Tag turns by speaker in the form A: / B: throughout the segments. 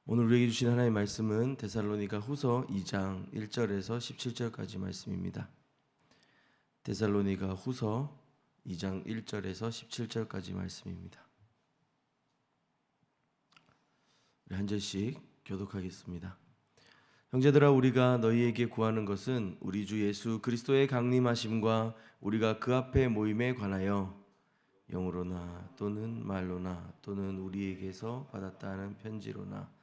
A: 오늘 우리에게 주신 하나님의 말씀은 데살로니가 후서 2장 1절에서 17절까지 말씀입니다. 데살로니가 후서 2장 1절에서 17절까지 말씀입니다. 우리 한 절씩 교독하겠습니다. 형제들아, 우리가 너희에게 구하는 것은 우리 주 예수 그리스도의 강림하심과 우리가 그 앞에 모임에 관하여 영으로나 또는 말로나 또는 우리에게서 받았다 하는 편지로나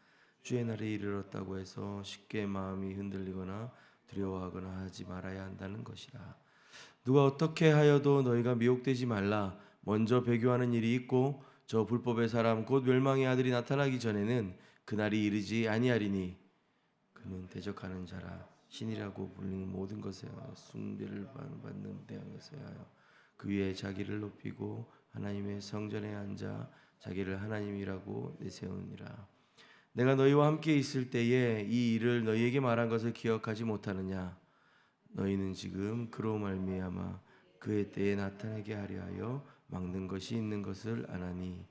A: 주의 날이 이르렀다고 해서 쉽게 마음이 흔들리거나 두려워하거나 하지 말아야 한다는 것이라. 누가 어떻게 하여도 너희가 미혹되지 말라. 먼저 배교하는 일이 있고 저 불법의 사람 곧 멸망의 아들이 나타나기 전에는 그날이 이르지 아니하리니 그는 대적하는 자라. 신이라고 불리는 모든 것에 숭배를 받는 데에서 하여 그 위에 자기를 높이고 하나님의 성전에 앉아 자기를 하나님이라고 내세우니라. 내가 너희와 함께 있을 때에 이 일을 너희에게 말한 것을 기억하지 못하느냐? 너희는 지금 그로 말미암아 그의 때에 나타나게 하려 하여 막는 것이 있는 것을 아나니,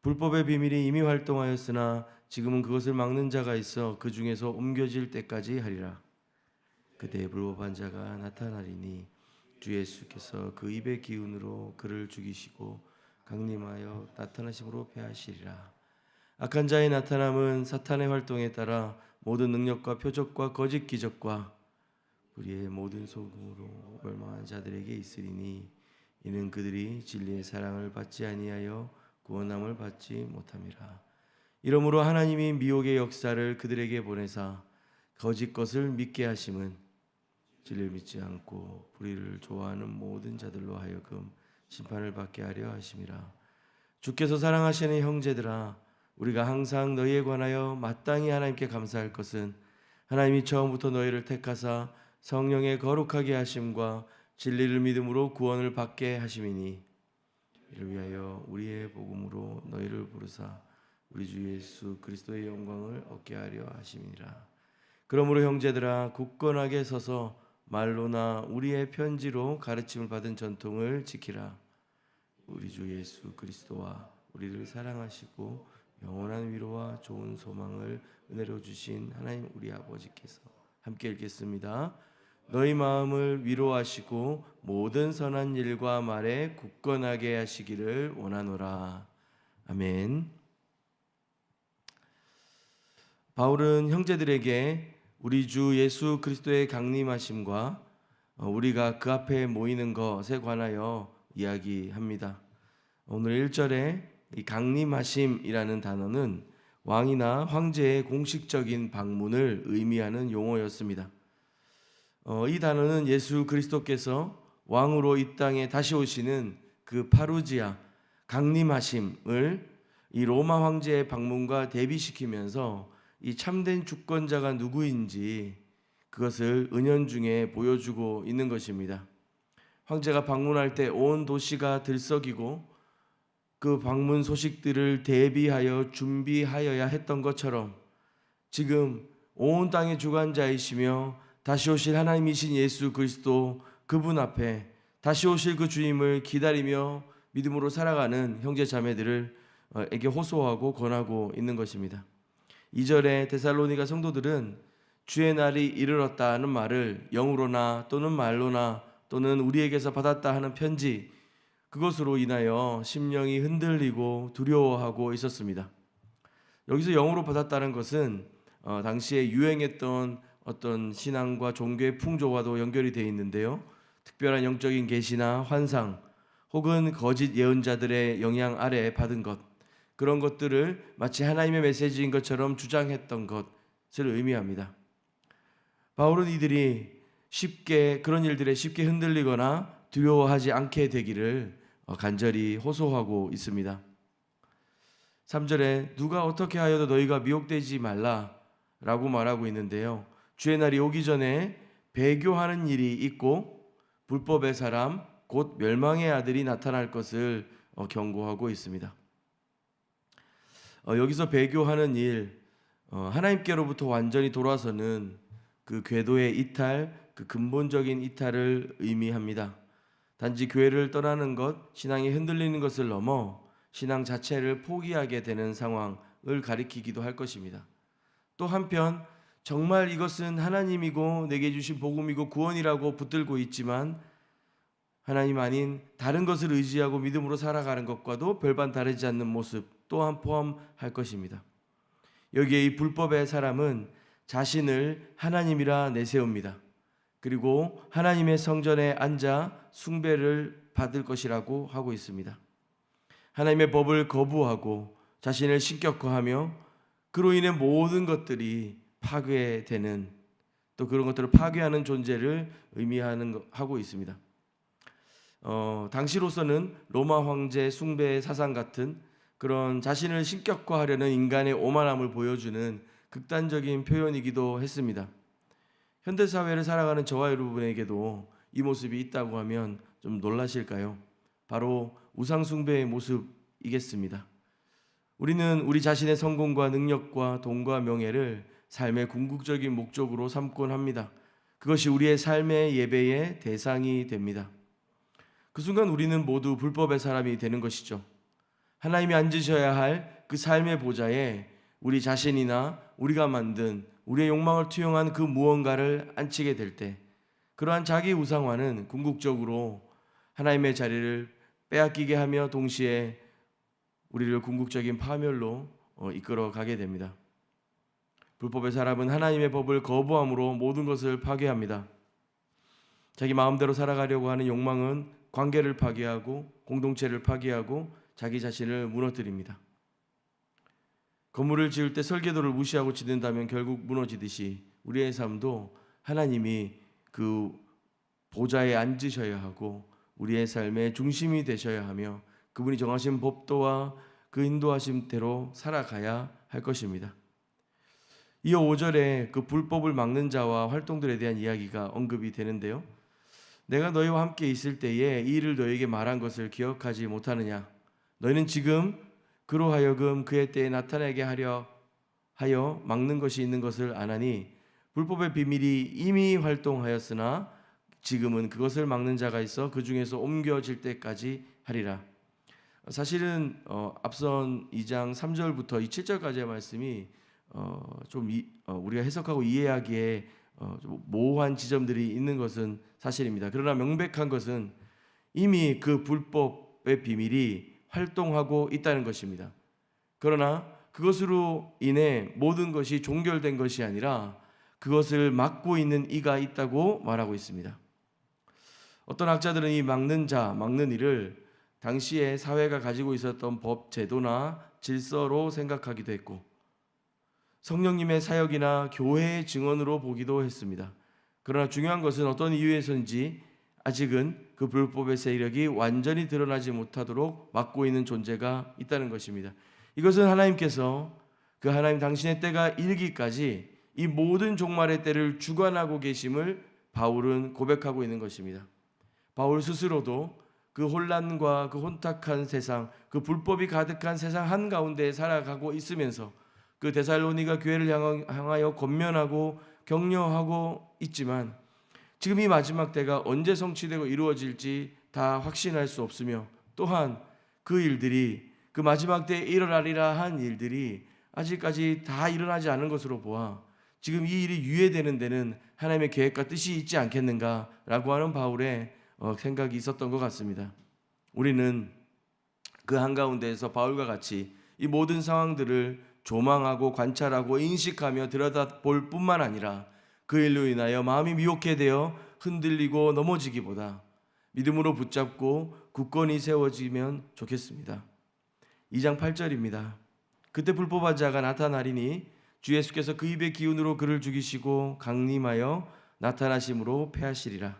A: 불법의 비밀이 이미 활동하였으나 지금은 그것을 막는 자가 있어 그 중에서 옮겨질 때까지 하리라. 그때 불법한 자가 나타나리니 주 예수께서 그 입의 기운으로 그를 죽이시고 강림하여 나타나심으로 패하시리라. 악한 자의 나타남은 사탄의 활동에 따라 모든 능력과 표적과 거짓 기적과 우리의 모든 소금으로 멸망한 자들에게 있으리니, 이는 그들이 진리의 사랑을 받지 아니하여 구원함을 받지 못함이라. 이러므로 하나님이 미혹의 역사를 그들에게 보내사 거짓 것을 믿게 하심은 진리를 믿지 않고 불의를 좋아하는 모든 자들로 하여금 심판을 받게 하려 하심이라. 주께서 사랑하시는 형제들아, 우리가 항상 너희에 관하여 마땅히 하나님께 감사할 것은 하나님이 처음부터 너희를 택하사 성령의 거룩하게 하심과 진리를 믿음으로 구원을 받게 하심이니, 이를 위하여 우리의 복음으로 너희를 부르사 우리 주 예수 그리스도의 영광을 얻게 하려 하심이니라. 그러므로 형제들아, 굳건하게 서서 말로나 우리의 편지로 가르침을 받은 전통을 지키라. 우리 주 예수 그리스도와 우리를 사랑하시고 영원한 위로와 좋은 소망을 은혜로 주신 하나님 우리 아버지께서, 함께 읽겠습니다. 너희 마음을 위로하시고 모든 선한 일과 말에 굳건하게 하시기를 원하노라. 아멘. 바울은 형제들에게 우리 주 예수 그리스도의 강림하심과 우리가 그 앞에 모이는 것에 관하여 이야기합니다. 오늘 1절에 이 강림하심이라는 단어는 왕이나 황제의 공식적인 방문을 의미하는 용어였습니다. 이 단어는 예수 그리스도께서 왕으로 이 땅에 다시 오시는 그 파루지아 강림하심을 이 로마 황제의 방문과 대비시키면서 이 참된 주권자가 누구인지 그것을 은연중에 보여주고 있는 것입니다. 황제가 방문할 때 온 도시가 들썩이고 그 방문 소식들을 대비하여 준비하여야 했던 것처럼, 지금 온 땅의 주관자이시며 다시 오실 하나님이신 예수 그리스도, 그분 앞에 다시 오실 그 주님을 기다리며 믿음으로 살아가는 형제 자매들에게 호소하고 권하고 있는 것입니다. 2절에 데살로니가 성도들은 주의 날이 이르렀다는 말을 영으로나 또는 말로나 또는 우리에게서 받았다 하는 편지, 그것으로 인하여 심령이 흔들리고 두려워하고 있었습니다. 여기서 영으로 받았다는 것은 당시에 유행했던 어떤 신앙과 종교의 풍조와도 연결이 되어 있는데요, 특별한 영적인 계시나 환상 혹은 거짓 예언자들의 영향 아래 받은 것, 그런 것들을 마치 하나님의 메시지인 것처럼 주장했던 것을 의미합니다. 바울은 이들이 그런 일들에 쉽게 흔들리거나 두려워하지 않게 되기를 간절히 호소하고 있습니다. 3절에 누가 어떻게 하여도 너희가 미혹되지 말라 라고 말하고 있는데요, 주의 날이 오기 전에 배교하는 일이 있고 불법의 사람 곧 멸망의 아들이 나타날 것을 경고하고 있습니다. 여기서 배교하는 일, 하나님께로부터 완전히 돌아서는 그 궤도의 이탈, 그 근본적인 이탈을 의미합니다. 단지 교회를 떠나는 것, 신앙이 흔들리는 것을 넘어 신앙 자체를 포기하게 되는 상황을 가리키기도 할 것입니다. 또 한편 정말 이것은 하나님이고 내게 주신 복음이고 구원이라고 붙들고 있지만 하나님 아닌 다른 것을 의지하고 믿음으로 살아가는 것과도 별반 다르지 않는 모습 또한 포함할 것입니다. 여기에 이 불법의 사람은 자신을 하나님이라 내세웁니다. 그리고 하나님의 성전에 앉아 숭배를 받을 것이라고 하고 있습니다. 하나님의 법을 거부하고 자신을 신격화하며 그로 인해 모든 것들이 파괴되는, 또 그런 것들을 파괴하는 존재를 하고 있습니다. 당시로서는 로마 황제 숭배 사상 같은 그런 자신을 신격화하려는 인간의 오만함을 보여주는 극단적인 표현이기도 했습니다. 현대사회를 살아가는 저와 여러분에게도 이 모습이 있다고 하면 좀 놀라실까요? 바로 우상숭배의 모습이겠습니다. 우리는 우리 자신의 성공과 능력과 돈과 명예를 삶의 궁극적인 목적으로 삼곤 합니다. 그것이 우리의 삶의 예배의 대상이 됩니다. 그 순간 우리는 모두 불법의 사람이 되는 것이죠. 하나님이 앉으셔야 할 그 삶의 보좌에 우리 자신이나 우리가 만든 우리의 욕망을 투영한 그 무언가를 앉히게 될 때, 그러한 자기 우상화는 궁극적으로 하나님의 자리를 빼앗기게 하며 동시에 우리를 궁극적인 파멸로 이끌어 가게 됩니다. 불법의 사람은 하나님의 법을 거부함으로 모든 것을 파괴합니다. 자기 마음대로 살아가려고 하는 욕망은 관계를 파괴하고 공동체를 파괴하고 자기 자신을 무너뜨립니다. 건물을 지을 때 설계도를 무시하고 짓는다면 결국 무너지듯이 우리의 삶도 하나님이 그 보좌에 앉으셔야 하고 우리의 삶의 중심이 되셔야 하며 그분이 정하신 법도와 그 인도하심대로 살아가야 할 것입니다. 이어 5절에 그 불법을 막는 자와 활동들에 대한 이야기가 언급이 되는데요. 내가 너희와 함께 있을 때에 이 일을 너희에게 말한 것을 기억하지 못하느냐? 너희는 지금 그로 하여금 그의 때에 나타나게 하려 하여 막는 것이 있는 것을 아나니 불법의 비밀이 이미 활동하였으나 지금은 그것을 막는 자가 있어 그 중에서 옮겨질 때까지 하리라. 사실은 앞선 2장 3절부터 이 7절까지의 말씀이 우리가 해석하고 이해하기에 좀 모호한 지점들이 있는 것은 사실입니다. 그러나 명백한 것은 이미 그 불법의 비밀이 활동하고 있다는 것입니다. 그러나 그것으로 인해 모든 것이 종결된 것이 아니라 그것을 막고 있는 이가 있다고 말하고 있습니다. 어떤 학자들은 이 막는 일을 당시에 사회가 가지고 있었던 법, 제도나 질서로 생각하기도 했고 성령님의 사역이나 교회의 증언으로 보기도 했습니다. 그러나 중요한 것은 어떤 이유에서인지 아직은 그 불법의 세력이 완전히 드러나지 못하도록 막고 있는 존재가 있다는 것입니다. 이것은 하나님께서 그 하나님 당신의 때가 이르기까지 이 모든 종말의 때를 주관하고 계심을 바울은 고백하고 있는 것입니다. 바울 스스로도 그 혼란과 그 혼탁한 세상, 그 불법이 가득한 세상 한가운데 살아가고 있으면서 그 데살로니가 교회를 향하여 권면하고 격려하고 있지만 지금 이 마지막 때가 언제 성취되고 이루어질지 다 확신할 수 없으며 또한 그 일들이 그 마지막 때에 일어나리라 한 일들이 아직까지 다 일어나지 않은 것으로 보아 지금 이 일이 유예되는 데는 하나님의 계획과 뜻이 있지 않겠는가라고 하는 바울의 생각이 있었던 것 같습니다. 우리는 그 한가운데에서 바울과 같이 이 모든 상황들을 조망하고 관찰하고 인식하며 들여다볼 뿐만 아니라 그 일로 인하여 마음이 미혹해 되어 흔들리고 넘어지기보다 믿음으로 붙잡고 굳건히 세워지면 좋겠습니다. 2장 8절입니다. 그때 불법한 자가 나타나리니 주 예수께서 그 입의 기운으로 그를 죽이시고 강림하여 나타나심으로 패하시리라.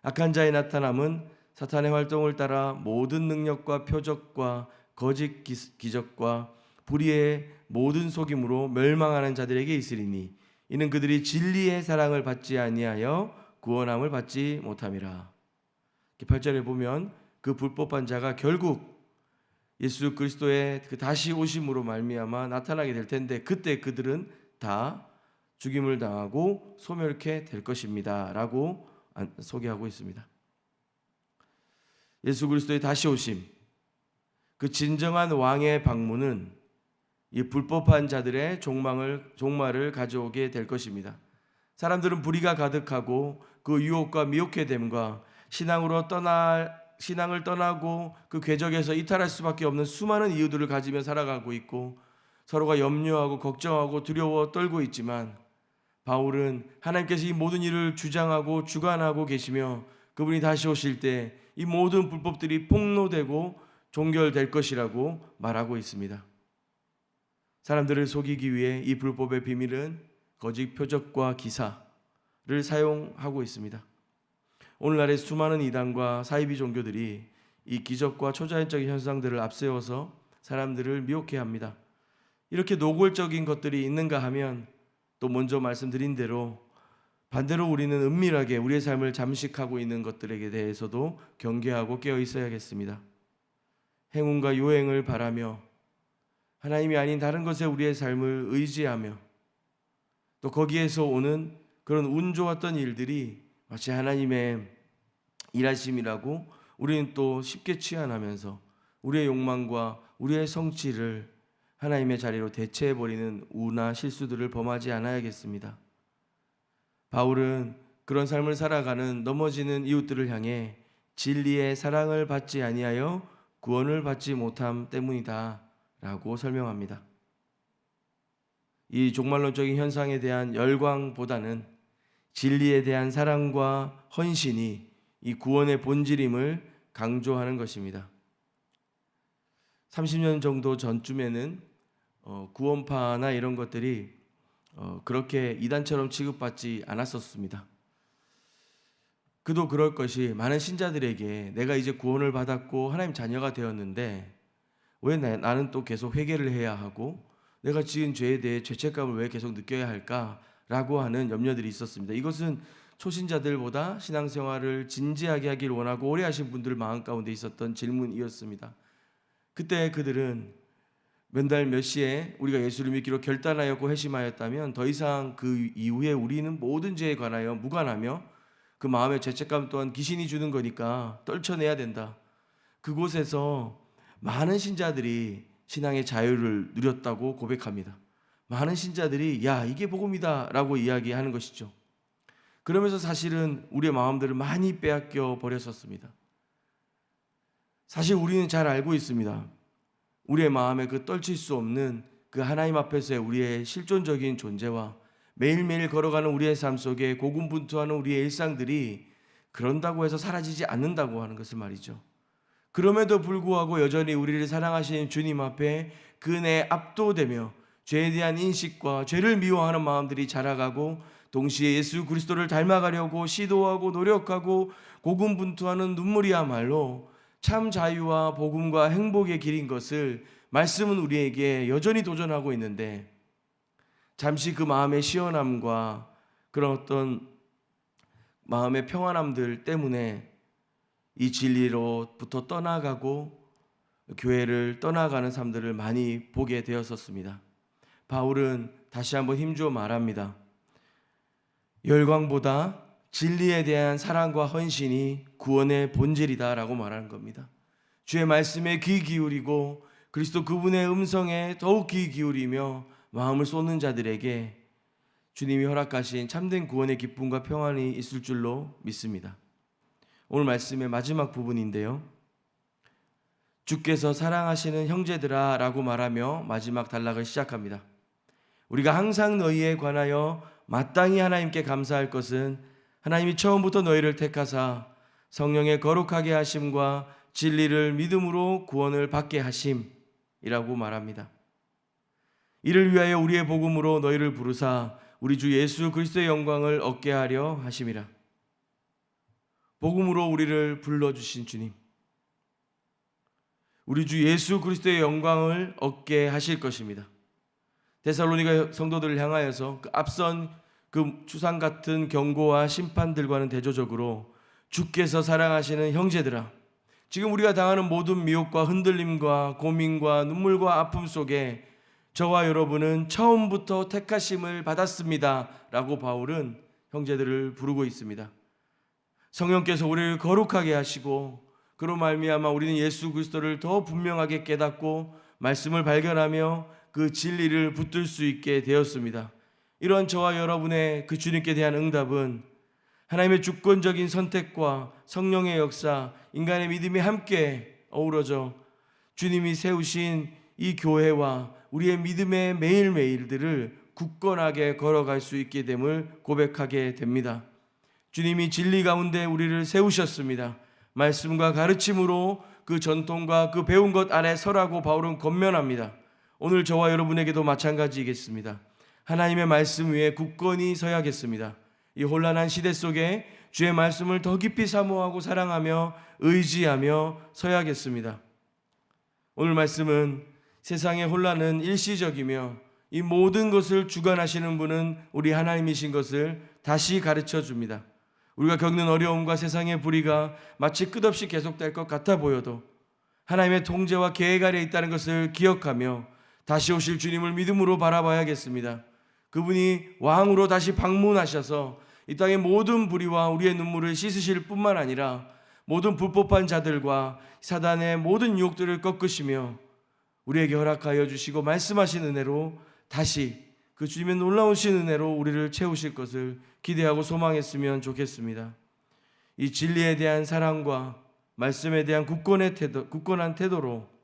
A: 악한 자의 나타남은 사탄의 활동을 따라 모든 능력과 표적과 거짓 기적과 불의의 모든 속임으로 멸망하는 자들에게 있으리니 이는 그들이 진리의 사랑을 받지 아니하여 구원함을 받지 못함이라. 8절에 보면 그 불법한 자가 결국 예수 그리스도의 그 다시 오심으로 말미암아 나타나게 될 텐데 그때 그들은 다 죽임을 당하고 소멸케 될 것입니다 라고 소개하고 있습니다. 예수 그리스도의 다시 오심, 그 진정한 왕의 방문은 이 불법한 자들의 종말을 가져오게 될 것입니다. 사람들은 불의가 가득하고 그 유혹과 미혹해 됨과 신앙을 떠나고 그 궤적에서 이탈할 수밖에 없는 수많은 이유들을 가지며 살아가고 있고 서로가 염려하고 걱정하고 두려워 떨고 있지만 바울은 하나님께서 이 모든 일을 주장하고 주관하고 계시며 그분이 다시 오실 때 이 모든 불법들이 폭로되고 종결될 것이라고 말하고 있습니다. 사람들을 속이기 위해 이 불법의 비밀은 거짓 표적과 기사를 사용하고 있습니다. 오늘날의 수많은 이단과 사이비 종교들이 이 기적과 초자연적인 현상들을 앞세워서 사람들을 미혹해 합니다. 이렇게 노골적인 것들이 있는가 하면 또 먼저 말씀드린 대로 반대로 우리는 은밀하게 우리의 삶을 잠식하고 있는 것들에 대해서도 경계하고 깨어 있어야겠습니다. 행운과 요행을 바라며 하나님이 아닌 다른 것에 우리의 삶을 의지하며 또 거기에서 오는 그런 운 좋았던 일들이 마치 하나님의 일하심이라고 우리는 또 쉽게 치환하면서 우리의 욕망과 우리의 성취를 하나님의 자리로 대체해버리는 우나 실수들을 범하지 않아야겠습니다. 바울은 그런 삶을 살아가는 넘어지는 이웃들을 향해 진리의 사랑을 받지 아니하여 구원을 받지 못함 때문이다 라고 설명합니다. 이 종말론적인 현상에 대한 열광보다는 진리에 대한 사랑과 헌신이 이 구원의 본질임을 강조하는 것입니다. 30년 정도 전쯤에는 구원파나 이런 것들이 그렇게 이단처럼 취급받지 않았었습니다. 그도 그럴 것이 많은 신자들에게 내가 이제 구원을 받았고 하나님 자녀가 되었는데 왜 나는 또 계속 회개를 해야 하고 내가 지은 죄에 대해 죄책감을 왜 계속 느껴야 할까라고 하는 염려들이 있었습니다. 이것은 초신자들보다 신앙생활을 진지하게 하기를 원하고 오래 하신 분들 마음 가운데 있었던 질문이었습니다. 그때 그들은 몇 달 몇 시에 우리가 예수를 믿기로 결단하였고 회심하였다면 더 이상 그 이후에 우리는 모든 죄에 관하여 무관하며 그 마음의 죄책감 또한 귀신이 주는 거니까 떨쳐내야 된다. 그곳에서 많은 신자들이 신앙의 자유를 누렸다고 고백합니다. 많은 신자들이 야 이게 복음이다 라고 이야기하는 것이죠. 그러면서 사실은 우리의 마음들을 많이 빼앗겨 버렸었습니다. 사실 우리는 잘 알고 있습니다. 우리의 마음에 그 떨칠 수 없는 그 하나님 앞에서의 우리의 실존적인 존재와 매일매일 걸어가는 우리의 삶 속에 고군분투하는 우리의 일상들이 그런다고 해서 사라지지 않는다고 하는 것을 말이죠. 그럼에도 불구하고 여전히 우리를 사랑하시는 주님 앞에 그 은혜에 압도되며 죄에 대한 인식과 죄를 미워하는 마음들이 자라가고 동시에 예수 그리스도를 닮아가려고 시도하고 노력하고 고군분투하는 눈물이야말로 참 자유와 복음과 행복의 길인 것을 말씀은 우리에게 여전히 도전하고 있는데 잠시 그 마음의 시원함과 그런 어떤 마음의 평안함들 때문에 이 진리로부터 떠나가고 교회를 떠나가는 사람들을 많이 보게 되었었습니다. 바울은 다시 한번 힘주어 말합니다. 열광보다 진리에 대한 사랑과 헌신이 구원의 본질이다 라고 말하는 겁니다. 주의 말씀에 귀 기울이고 그리스도 그분의 음성에 더욱 귀 기울이며 마음을 쏟는 자들에게 주님이 허락하신 참된 구원의 기쁨과 평안이 있을 줄로 믿습니다. 오늘 말씀의 마지막 부분인데요. 주께서 사랑하시는 형제들아 라고 말하며 마지막 단락을 시작합니다. 우리가 항상 너희에 관하여 마땅히 하나님께 감사할 것은 하나님이 처음부터 너희를 택하사 성령의 거룩하게 하심과 진리를 믿음으로 구원을 받게 하심이라고 말합니다. 이를 위하여 우리의 복음으로 너희를 부르사 우리 주 예수 그리스도의 영광을 얻게 하려 하심이라. 복음으로 우리를 불러주신 주님, 우리 주 예수 그리스도의 영광을 얻게 하실 것입니다. 데살로니가 성도들을 향하여서 그 앞선 그 추상 같은 경고와 심판들과는 대조적으로 주께서 사랑하시는 형제들아, 지금 우리가 당하는 모든 미혹과 흔들림과 고민과 눈물과 아픔 속에 저와 여러분은 처음부터 택하심을 받았습니다 라고 바울은 형제들을 부르고 있습니다. 성령께서 우리를 거룩하게 하시고 그로 말미암아 우리는 예수 그리스도를 더 분명하게 깨닫고 말씀을 발견하며 그 진리를 붙들 수 있게 되었습니다. 이런 저와 여러분의 그 주님께 대한 응답은 하나님의 주권적인 선택과 성령의 역사, 인간의 믿음이 함께 어우러져 주님이 세우신 이 교회와 우리의 믿음의 매일매일들을 굳건하게 걸어갈 수 있게 됨을 고백하게 됩니다. 주님이 진리 가운데 우리를 세우셨습니다. 말씀과 가르침으로 그 전통과 그 배운 것 안에 서라고 바울은 권면합니다. 오늘 저와 여러분에게도 마찬가지이겠습니다. 하나님의 말씀 위에 굳건히 서야겠습니다. 이 혼란한 시대 속에 주의 말씀을 더 깊이 사모하고 사랑하며 의지하며 서야겠습니다. 오늘 말씀은 세상의 혼란은 일시적이며 이 모든 것을 주관하시는 분은 우리 하나님이신 것을 다시 가르쳐 줍니다. 우리가 겪는 어려움과 세상의 불의가 마치 끝없이 계속될 것 같아 보여도 하나님의 통제와 계획 아래 있다는 것을 기억하며 다시 오실 주님을 믿음으로 바라봐야겠습니다. 그분이 왕으로 다시 방문하셔서 이 땅의 모든 불의와 우리의 눈물을 씻으실 뿐만 아니라 모든 불법한 자들과 사단의 모든 유혹들을 꺾으시며 우리에게 허락하여 주시고 말씀하신 은혜로 다시 그 주님의 놀라우신 은혜로 우리를 채우실 것을 기대하고 소망했으면 좋겠습니다. 이 진리에 대한 사랑과 말씀에 대한 굳건한 태도로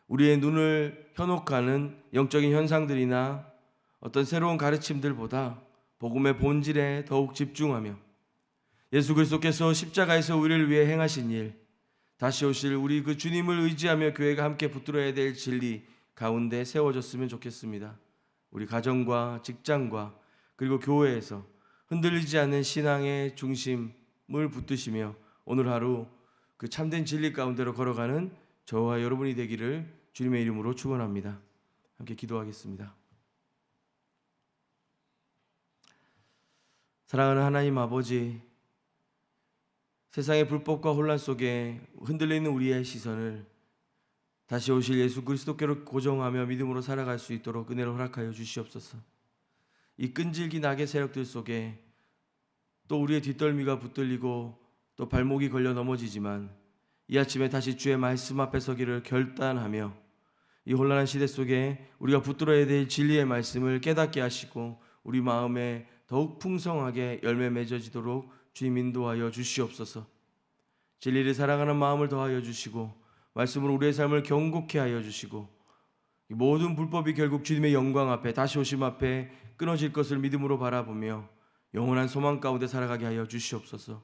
A: 우리의 눈을 현혹하는 영적인 현상들이나 어떤 새로운 가르침들보다 복음의 본질에 더욱 집중하며 예수 그리스도께서 십자가에서 우리를 위해 행하신 일, 다시 오실 우리 그 주님을 의지하며 교회가 함께 붙들어야 될 진리 가운데 세워졌으면 좋겠습니다. 우리 가정과 직장과 그리고 교회에서 흔들리지 않는 신앙의 중심을 붙드시며 오늘 하루 그 참된 진리 가운데로 걸어가는 저와 여러분이 되기를 주님의 이름으로 축원합니다. 함께 기도하겠습니다. 사랑하는 하나님 아버지, 세상의 불법과 혼란 속에 흔들리는 우리의 시선을 다시 오실 예수 그리스도께로 고정하며 믿음으로 살아갈 수 있도록 은혜를 허락하여 주시옵소서. 이 끈질긴 악의 세력들 속에 또 우리의 뒷덜미가 붙들리고 또 발목이 걸려 넘어지지만 이 아침에 다시 주의 말씀 앞에 서기를 결단하며 이 혼란한 시대 속에 우리가 붙들어야 될 진리의 말씀을 깨닫게 하시고 우리 마음에 더욱 풍성하게 열매 맺어지도록 주님 인도하여 주시옵소서. 진리를 사랑하는 마음을 더하여 주시고 말씀으로 우리의 삶을 경고케 하여 주시고 이 모든 불법이 결국 주님의 영광 앞에 다시 오심 앞에 끊어질 것을 믿음으로 바라보며 영원한 소망 가운데 살아가게 하여 주시옵소서.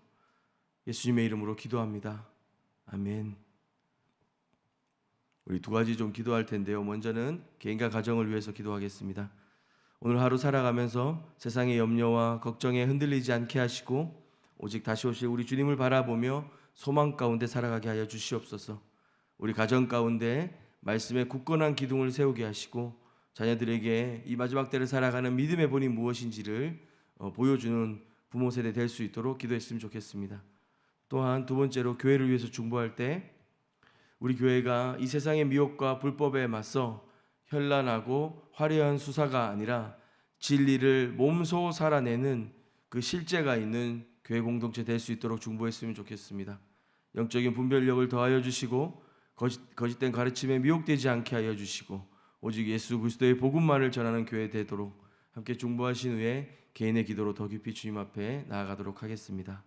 A: 예수님의 이름으로 기도합니다. 아멘. 우리 두 가지 좀 기도할 텐데요. 먼저는 개인과 가정을 위해서 기도하겠습니다. 오늘 하루 살아가면서 세상의 염려와 걱정에 흔들리지 않게 하시고 오직 다시 오실 우리 주님을 바라보며 소망 가운데 살아가게 하여 주시옵소서. 우리 가정 가운데 말씀의 굳건한 기둥을 세우게 하시고 자녀들에게 이 마지막 때를 살아가는 믿음의 본이 무엇인지를 보여주는 부모 세대 될 수 있도록 기도했으면 좋겠습니다. 또한 두 번째로 교회를 위해서 중보할 때 우리 교회가 이 세상의 미혹과 불법에 맞서 현란하고 화려한 수사가 아니라 진리를 몸소 살아내는 그 실제가 있는 교회 공동체 될 수 있도록 중보했으면 좋겠습니다. 영적인 분별력을 더하여 주시고 거짓된 가르침에 미혹되지 않게 하여 주시고 오직 예수 그리스도의 복음만을 전하는 교회 되도록 함께 중보하신 후에 개인의 기도로 더 깊이 주님 앞에 나아가도록 하겠습니다.